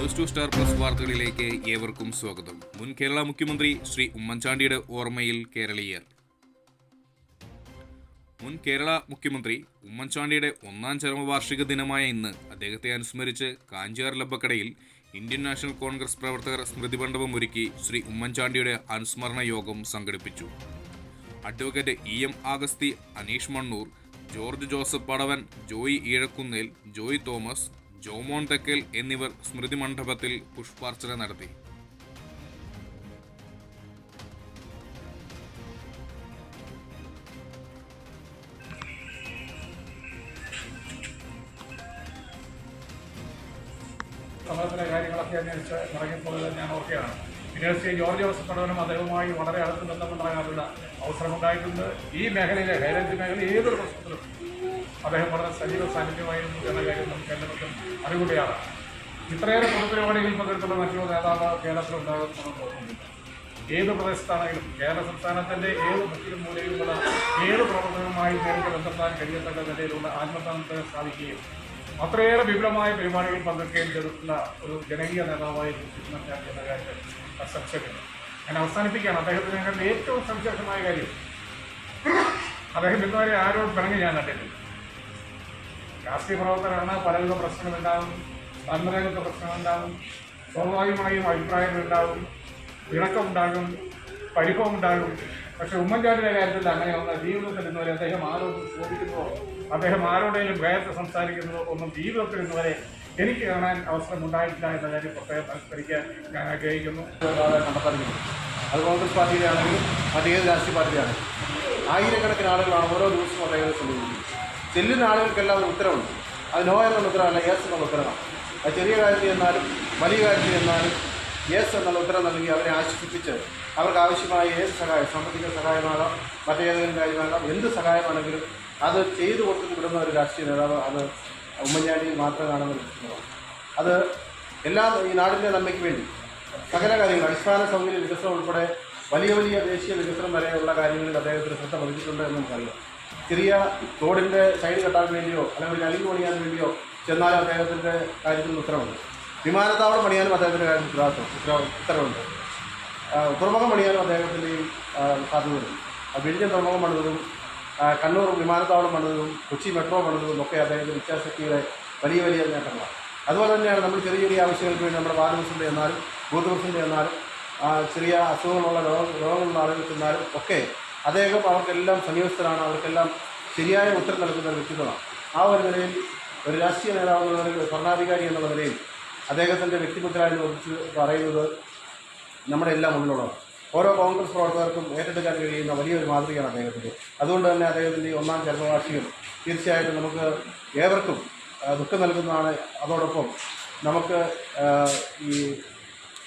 News 2 star plus വാർത്തകളിലേക്ക് ഏവർക്കും സ്വാഗതം. മുൻ കേരള മുഖ്യമന്ത്രി ശ്രീ ഉമ്മൻചാണ്ടിയുടെ ഓർമ്മയിൽ കേരളീയർ. മുൻ കേരള മുഖ്യമന്ത്രി ഉമ്മൻചാണ്ടിയുടെ 1-ാം ചരമവാർഷിക ദിനമായ ഇന്ന് അദ്ദേഹത്തെ അനുസ്മരിച്ച് കാഞ്ചിയാർ ലബ്ബക്കടയിൽ ഇന്ത്യൻ നാഷണൽ കോൺഗ്രസ് പ്രവർത്തകർ സ്മൃതി മണ്ഡപം ഒരുക്കി ശ്രീ ഉമ്മൻചാണ്ടിയുടെ അനുസ്മരണ യോഗം സംഘടിപ്പിച്ചു. Advocate EM Augusthy, Aneesh Mannoor, George Joseph Padavan, Joy Eezhakkunnel, Joy Thomas, Jomon Thekkal എന്നിവർ സ്മൃതി മണ്ഡപത്തിൽ പുഷ്പാർച്ചന നടത്തി. സമയത്തിലെ കാര്യങ്ങളൊക്കെ അന്വേഷിച്ച് ഇറങ്ങിയപ്പോൾ ഞാൻ ഓർക്കുകയാണ്. പിന്നീട് ജോർജ് ജോസഫ് പടവനും അദ്ദേഹവുമായി വളരെ അടുത്ത് ബന്ധമുണ്ടാകാനുള്ള അവസരമുണ്ടായിട്ടുണ്ട്. ഈ മേഖലയിലെ ഹൈറേഞ്ച് മേഖല ഏതൊരു പ്രശ്നത്തിലും അദ്ദേഹം വളരെ സജീവ സാന്നിധ്യമായിരുന്നു എന്ന കാര്യം നമുക്ക് എല്ലാവർക്കും അറിവുകയാണ്. ഇത്രയേറെ പൊതുപരിപാടികളിൽ പങ്കെടുത്തുള്ള മറ്റൊരു നേതാവ് കേരളത്തിലുണ്ടാകുമെന്ന് തോന്നുന്നില്ല. ഏത് പ്രദേശത്താണെങ്കിലും കേരള സംസ്ഥാനത്തിൻ്റെ ഏത് മുക്കിലും മൂലയിലുള്ള ഏത് പ്രവർത്തനവുമായി നേരിട്ട് ബന്ധപ്പെടാൻ കഴിയത്തക്ക നിലയിലുള്ള ആത്മസ്ഥാനത്തെ സ്ഥാപിക്കുകയും അത്രയേറെ വിപുലമായ പരിപാടികളിൽ പങ്കെടുക്കുകയും ചെയ്തിട്ടുള്ള ഒരു ജനകീയ നേതാവായി ഉമ്മൻചാണ്ടി എന്ന കാര്യത്തിൽ സംശയമില്ല. ഞാൻ അവസാനിപ്പിക്കുകയാണ്. അദ്ദേഹത്തിന് ഞങ്ങളുടെ ഏറ്റവും സവിശേഷമായ കാര്യം, അദ്ദേഹം ഇന്നുവരെ ആരോട് പിണങ്ങി ഞാൻ കണ്ടിട്ടില്ല. രാഷ്ട്രീയ പ്രവർത്തകരാണ്, പലവിധ പ്രശ്നങ്ങളുണ്ടാകും, താൽപര്യങ്ങൾക്ക് പ്രശ്നങ്ങളുണ്ടാകും, സ്വാഭാവികമായും അഭിപ്രായങ്ങളുണ്ടാകും, ഇണക്കമുണ്ടാകും, പരിഭവമുണ്ടാകും. പക്ഷേ ഉമ്മൻചാണ്ടിയുടെ കാര്യത്തിൽ അങ്ങനെയൊന്നും ജീവിതത്തിൽ ഇന്നുവരെ അദ്ദേഹം ആരോട് ചോദിക്കുന്നതോ അദ്ദേഹം ആരോടെങ്കിലും വേഗത്തിൽ സംസാരിക്കുന്നതോ ഒന്നും ജീവിതത്തിൽ ഇന്നുവരെ എനിക്ക് കാണാൻ അവസരമുണ്ടായിട്ടില്ല എന്ന കാര്യം പ്രത്യേകം അനുസ്മരിക്കാൻ ഞാൻ ആഗ്രഹിക്കുന്നു. കണ്ടെത്താറുണ്ട്. അത് കോൺഗ്രസ് പാർട്ടിയുടെ ആണെങ്കിലും മറ്റേത് രാഷ്ട്രീയ പാർട്ടിയാണെങ്കിലും ആയിരക്കണക്കിന് ആളുകളാണ് ഓരോ ദിവസവും അദ്ദേഹത്തെ സമീപിക്കുന്നത്. ചെല്ലുന്ന ആളുകൾക്കെല്ലാം ഒരു ഉത്തരവുണ്ട്. അത് നോ എന്നുള്ള ഉത്തരവല്ല, യെസ് എന്നുള്ള ഉത്തരവാണ്. അത് ചെറിയ കാര്യത്തിൽ എന്നാലും വലിയ കാര്യത്തിൽ എന്നാലും യെസ് എന്നുള്ള ഉത്തരം നൽകി അവരെ ആശ്വസിപ്പിച്ച് അവർക്ക് ആവശ്യമായ ഏത് സഹായം, സാമ്പത്തിക സഹായമാകാം, മറ്റേതെങ്കിലും കാര്യമാകാം, എന്ത് സഹായമാണെങ്കിലും അത് ചെയ്തു കൊടുത്തിട്ട് വിടുന്ന ഒരു രാഷ്ട്രീയ നേതാവ് അത് ഉമ്മൻചാണ്ടിയിൽ മാത്രം കാണുന്ന ഒരു അത് ഈ നാടിൻ്റെ നന്മയ്ക്ക് വേണ്ടി സകല കാര്യങ്ങൾ, അടിസ്ഥാന സൗകര്യ വികസനം ഉൾപ്പെടെ വലിയ വലിയ ദേശീയ വികസനം വരെയുള്ള കാര്യങ്ങളിൽ അദ്ദേഹത്തിന് ശ്രദ്ധ പതിച്ചിട്ടുണ്ട് എന്ന് നമുക്കറിയാം. ചെറിയ റോഡിൻ്റെ സൈഡ് കെട്ടാൻ വേണ്ടിയോ അല്ലെങ്കിൽ അലിഞ്ഞു പണിയാൻ വേണ്ടിയോ ചെന്നാലും അദ്ദേഹത്തിൻ്റെ കാര്യത്തിൽ ഉത്തരവുണ്ട്. വിമാനത്താവളം പണിയാനും അദ്ദേഹത്തിൻ്റെ കാര്യത്തിൽ ഉത്തരവുണ്ട്. തുറമുഖം പണിയാനും അദ്ദേഹത്തിൻ്റെയും സാധ്യതയുണ്ട്. വിഴിഞ്ഞം തുറമുഖം പണിതതും കണ്ണൂർ വിമാനത്താവളം പണിതതും കൊച്ചി മെട്രോ പണിതതും ഒക്കെ അദ്ദേഹത്തിൻ്റെ ഇച്ഛാശക്തിയുടെ വലിയ വലിയ നേട്ടങ്ങളാണ്. അതുപോലെ തന്നെയാണ് നമ്മൾ ചെറിയ ചെറിയ ആവശ്യങ്ങൾക്ക് വേണ്ടി നമ്മുടെ വാർഡ് പ്രസിഡന്റ് എന്നാലും ബൂത്ത് പ്രസിഡന്റ് എന്നാലും ചെറിയ അസുഖങ്ങളുള്ള രോഗങ്ങളുള്ള ആളുകൾ ചെന്നാലും ഒക്കെ അദ്ദേഹം അവർക്കെല്ലാം സമീപസ്ഥരാണ്, അവർക്കെല്ലാം ശരിയായ ഉത്തരം നൽകുന്ന ഒരു വ്യക്തിത്വമാണ്. ആ ഒരു നിലയിൽ ഒരു രാഷ്ട്രീയ നേതാവ് എന്നുള്ള നിലയിൽ, ഭരണാധികാരി എന്നുള്ള നിലയിൽ അദ്ദേഹത്തിൻ്റെ വ്യക്തിമുദ്രയെ കുറിച്ച് പറയുന്നത് നമ്മുടെ എല്ലാം മുന്നിലുള്ളതാണ്. ഓരോ കോൺഗ്രസ് പ്രവർത്തകർക്കും ഏറ്റെടുക്കാൻ കഴിയുന്ന വലിയൊരു മാതൃകയാണ് അദ്ദേഹത്തിൻ്റെ. അതുകൊണ്ട് തന്നെ അദ്ദേഹത്തിൻ്റെ 1-ാം ചരമവാർഷികം തീർച്ചയായിട്ടും നമുക്ക് ഏവർക്കും ദുഃഖം നൽകുന്നതാണ്. അതോടൊപ്പം നമുക്ക് ഈ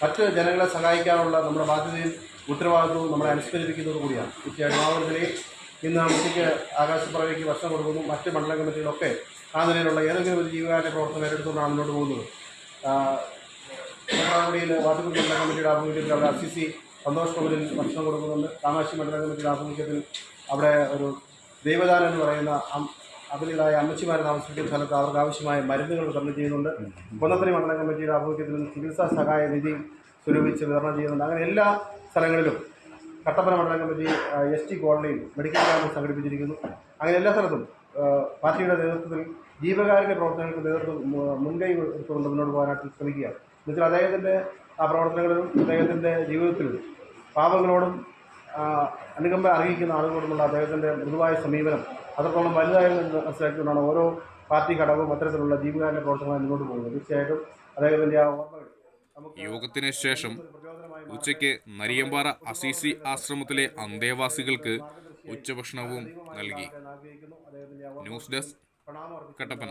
മറ്റ് ജനങ്ങളെ സഹായിക്കാനുള്ള നമ്മുടെ ബാധ്യതയും ഉത്തരവാദിത്വവും നമ്മളെ അനുസ്മരിപ്പിക്കുന്നത് കൂടിയാണ്. തീർച്ചയായിട്ടും ആ ഒരു നിലയിൽ ഇന്ന് ഉച്ചയ്ക്ക് ആകാശപ്പറവയ്ക്ക് ഭക്ഷണം കൊടുക്കുന്നു. മറ്റ് മണ്ഡല കമ്മിറ്റികളൊക്കെ ആ നിലയിലുള്ള ഏതെങ്കിലും ഒരു ജീവകാരുണ്യ പ്രവർത്തനം ഏറ്റെടുത്തുകൊണ്ടാണ് മുന്നോട്ട് പോകുന്നത്. കുട്ടനാടുകുടിയിൽ വാട്ടുകുടി മണ്ഡല കമ്മിറ്റിയുടെ ആഭിമുഖ്യത്തിൽ അവിടെ RCC സന്തോഷ് ഭവനിൽ ഭക്ഷണം കൊടുക്കുന്നുണ്ട്. കാമാക്ഷി മണ്ഡല കമ്മിറ്റിയുടെ ആഭിമുഖ്യത്തിൽ അവിടെ ഒരു ദൈവദാനം എന്ന് പറയുന്ന അബലികളായ അമ്മച്ചിമാരെ താമസിക്കുന്ന സ്ഥലത്ത് അവർക്ക് ആവശ്യമായ മരുന്നുകൾ വിതരണം ചെയ്യുന്നുണ്ട്. കൊന്നത്തടി മണ്ഡല കമ്മിറ്റിയുടെ ആഭിമുഖ്യത്തിൽ ചികിത്സാ സഹായ നിധി സ്വരൂപിച്ച് വിതരണം ചെയ്യുന്നുണ്ട്. അങ്ങനെ എല്ലാ സ്ഥലങ്ങളിലും കട്ടപ്പന മണ്ഡല കമ്മിറ്റി ST കോളനിയിൽ മെഡിക്കൽ ക്യാമ്പ് സംഘടിപ്പിച്ചിരിക്കുന്നു. അങ്ങനെ എല്ലാ സ്ഥലത്തും പാർട്ടിയുടെ നേതൃത്വത്തിൽ ജീവകാരുണ്യ പ്രവർത്തനങ്ങൾക്ക് നേതൃത്വം മുൻകൈ എടുത്തുകൊണ്ട് മുന്നോട്ട് പോകാനായിട്ട് ശ്രമിക്കുകയാണ്. എന്നുവെച്ചാൽ അദ്ദേഹത്തിൻ്റെ ആ പ്രവർത്തനങ്ങളിലും അദ്ദേഹത്തിൻ്റെ ജീവിതത്തിലും പാപങ്ങളോടും അനുകമ്പ അറിയിക്കുന്ന ആളുകളോടുമുള്ള അദ്ദേഹത്തിൻ്റെ മൃദുവായ സമീപനം അത്രത്തോളം വലുതായെന്ന് മനസ്സിലാക്കിക്കൊണ്ടാണ് ഓരോ പാർട്ടി ഘടകവും അത്തരത്തിലുള്ള ജീവകാരുണ്യ പ്രവർത്തനങ്ങൾ മുന്നോട്ട് പോകുന്നത്. തീർച്ചയായിട്ടും അദ്ദേഹത്തിൻ്റെ ആ ഓർമ്മകൾ. യോഗത്തിന് ശേഷം ഉച്ചയ്ക്ക് നരിയമ്പാറ അസീസി ആശ്രമത്തിലെ അന്തേവാസികൾക്ക് ഉച്ചഭക്ഷണവും നൽകി. News desk, Kattappana.